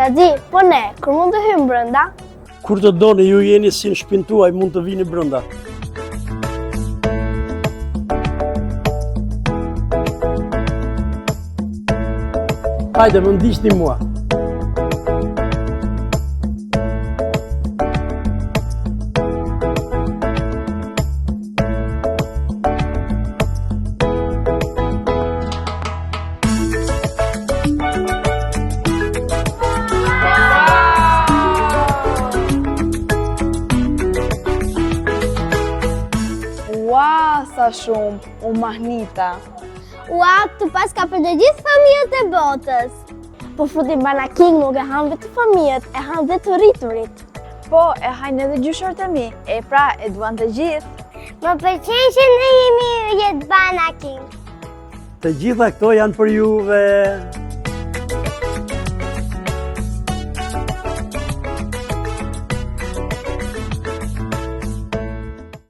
Daxhi, po ne, kur mund të hyjmë brenda? Kur të doni, ju jeni si në shtëpinë tuaj, mund të vini brenda. Hajde, më ndiqni mua. Ua, sa shumë, u mahnita. Ua, këtu pas ka për të gjithë familjet e botës. Po fruti banaking nuk e hanë vetë familjet, e hanë dhe të rriturit. Po, e hajnë edhe gjyshort e mi, e pra e duan të gjithë. Më pëlqen që ne jemi jetë banaking. Të gjitha këto janë për juve.